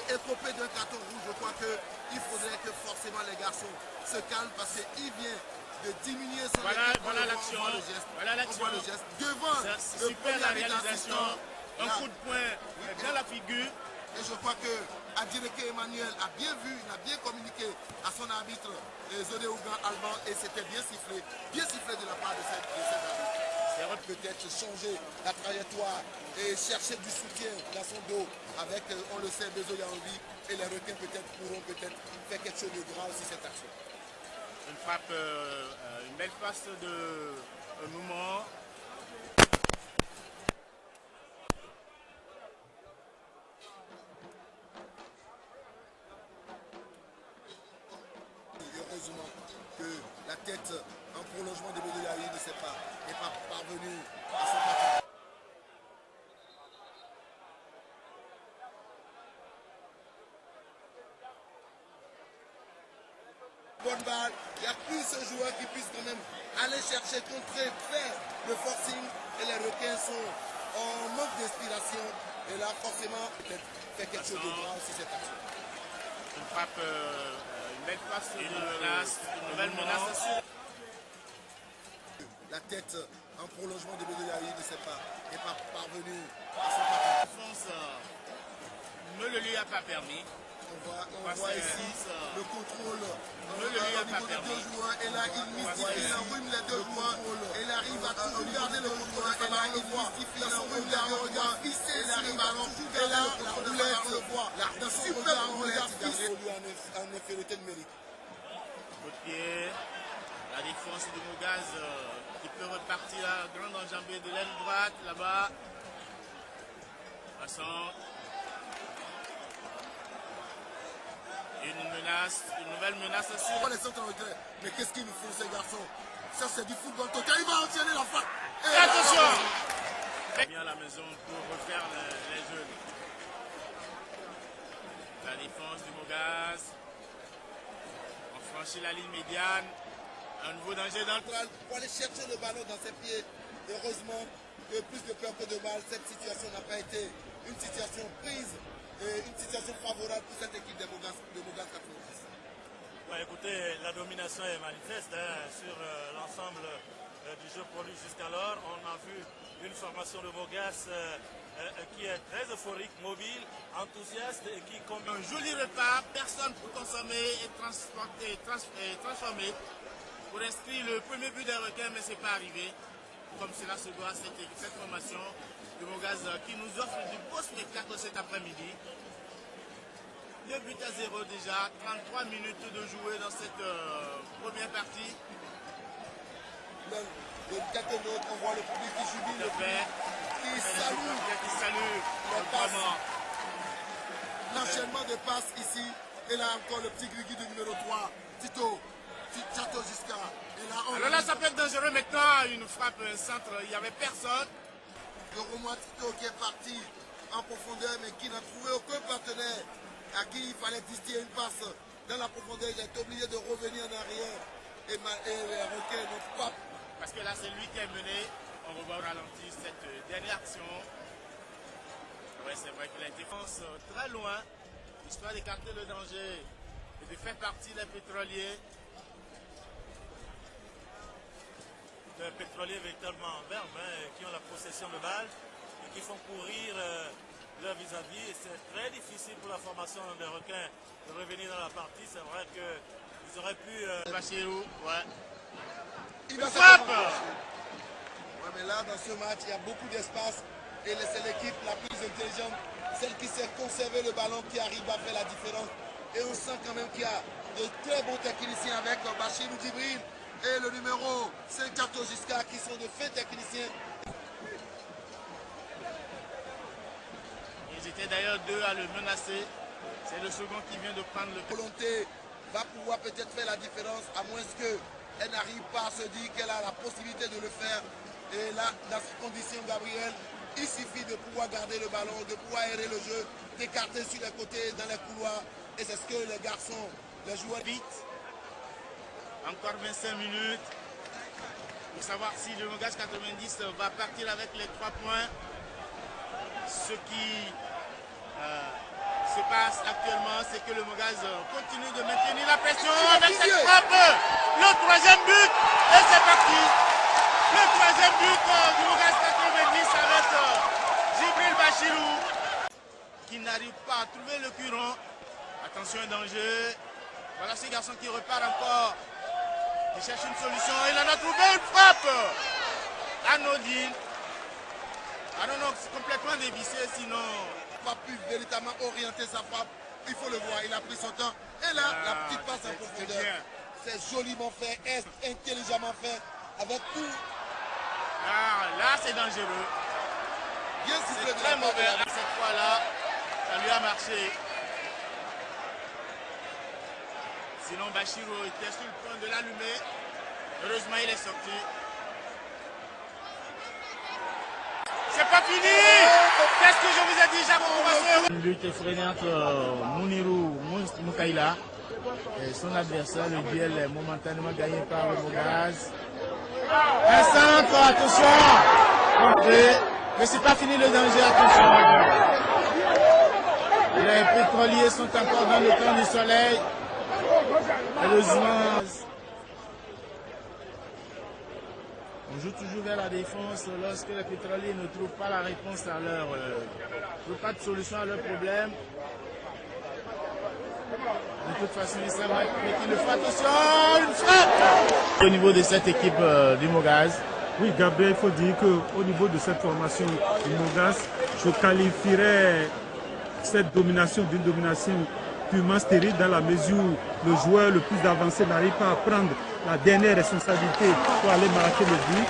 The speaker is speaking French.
écopé d'un carton rouge, je crois qu'il faudrait que forcément les garçons se calment parce qu'il vient de diminuer son équipe. Voilà l'action. Voilà l'action. Devant le super la réalisation. Un coup de poing dans la figure. Et je crois que Adireke Emmanuel a bien vu, il a bien communiqué à son arbitre Zodé Ougan Alban et c'était bien sifflé de la part de cet arbitre. C'est vrai peut-être changer la trajectoire et chercher du soutien dans son dos avec, on le sait, Bezo Yaobi et les requins peut-être pourront faire quelque chose de grave sur cette action. Une frappe, une belle passe de Noumon. Heureusement que la tête en prolongement de Bezo Yaobi n'est pas parvenue à son parti. Bonne balle, il n'y a plus ce joueur qui puisse quand même aller chercher, contrer, faire le forcing et les requins sont en manque d'inspiration et là forcément peut-être faire quelque chose de grave sur cette action. Une frappe, une belle passe, une nouvelle menace. La tête en prolongement de Bedoyaï n'est pas parvenue à son parti. Défense ne le lui a pas permis. On voit ici le contrôle au niveau des deux joueurs et là il enrhume les deux joueurs et il arrive à toujours garder le contrôle et là il mystifie, il enrhume les deux joueurs et il arrive à toujours garder le contrôle. La super roulette en infériorité numérique. Au pied, la défense de Mougaz qui peut repartir à grande enjambée de l'aile droite là-bas. Passant. Une nouvelle menace sur les centres en retrait. Mais qu'est-ce qu'ils nous font ces garçons? Ça c'est du football total. Il va enchaîner la frappe. Et attention! Bien à la maison pour refaire les jeux. La défense du Mougaz. On franchit la ligne médiane. Un nouveau danger dans le pour aller chercher le ballon dans ses pieds. Heureusement que plus de peur que de mal, cette situation n'a pas été une situation prise. Et une situation favorable pour cette équipe de Mougaz 90. Ouais, écoutez, la domination est manifeste sur l'ensemble du jeu produit jusqu'alors. On a vu une formation de Mougaz qui est très euphorique, mobile, enthousiaste et qui combine. Un joli repas, personne pour consommer et transformer pour inscrire le premier but des requins, mais ce n'est pas arrivé. Comme cela se doit cette formation de Mougaz qui nous offre du beau spectacle cet après-midi. 2 buts à 0 déjà, 33 minutes de jouer dans cette première partie. De quelques autres, on voit le public qui jubile, qui salue les passes. L'enchaînement de passes ici. Et là encore le petit Grigui du numéro 3, Tito Giscard. Alors là ça peut être dangereux maintenant, une frappe, un centre, il n'y avait personne. Le Romain Tito qui est parti en profondeur mais qui n'a trouvé aucun partenaire à qui il fallait distiller une passe dans la profondeur. Il est obligé de revenir en arrière et les requins n'ont pas. Parce que là c'est lui qui est mené. On revoit au ralenti cette dernière action. Ouais, c'est vrai que la défense très loin, histoire d'écarter le danger et de faire partie des pétroliers. Les pétroliers véritablement en verbe qui ont la possession de balles et qui font courir leur vis-à-vis. Et c'est très difficile pour la formation des requins de revenir dans la partie. C'est vrai qu'ils auraient pu... Bachirou, ouais. Il va frappe. Ouais, mais là, dans ce match, il y a beaucoup d'espace. Et c'est l'équipe la plus intelligente, celle qui sait conserver le ballon, qui arrive à faire la différence. Et on sent quand même qu'il y a de très bons techniciens avec Bachirou Djibril et le numéro 5 Tchato Giscard qui sont de faits techniciens. Ils étaient d'ailleurs deux à le menacer. C'est le second qui vient de prendre le... Volonté va pouvoir peut-être faire la différence, à moins qu'elle n'arrive pas à se dire qu'elle a la possibilité de le faire. Et là, dans ces conditions, Gabriel, il suffit de pouvoir garder le ballon, de pouvoir aérer le jeu, d'écarter sur les côtés, dans les couloirs. Et c'est ce que les garçons, les joueurs... Vite. Encore 25 minutes pour savoir si le Mougaz 90 va partir avec les 3 points. Ce qui qui se passe actuellement, c'est que le Mogaz continue de maintenir la pression avec cette frappe. Le troisième but, et c'est parti. Le troisième but du Mogaz 90 avec Djibril Bachirou, qui n'arrive pas à trouver le curon. Attention, danger. Voilà ce garçon qui repart encore. Il cherche une solution. Il en a trouvé une frappe. Anodine. Ah non, non, c'est complètement dévissé, sinon... Pas pu véritablement orienter sa frappe. Il faut le voir, il a pris son temps. Et là, la petite passe en profondeur. C'est joliment fait, intelligemment fait, avec tout. Ah, là, c'est dangereux. Bien sifflé de très la part de mauvais. la... Cette fois-là, ça lui a marché. Sinon, Bachirou était sur le point de l'allumer. Heureusement, il est sorti. C'est pas fini! Qu'est-ce que je vous ai dit, Jacques? Une lutte effrénée entre Mounirou Moukaïla et son adversaire. Le duel est momentanément gagné par le Mogaz. Un centre, attention! Mais c'est pas fini le danger, attention! Les pétroliers sont encore dans le camp du soleil. Heureusement, on joue toujours vers la défense lorsque les pétroliers ne trouvent pas la réponse à leur... ne trouvent pas de solution à leurs problèmes. De toute façon, il s'est il le fait. Attention, une frappe! Au niveau de cette équipe du Mogaz. Oui, Gabriel, il faut dire qu'au niveau de cette formation du Mogaz, je qualifierais cette domination d'une domination purement stérile dans la mesure où le joueur le plus avancé n'arrive pas à prendre la dernière responsabilité pour aller marquer le but.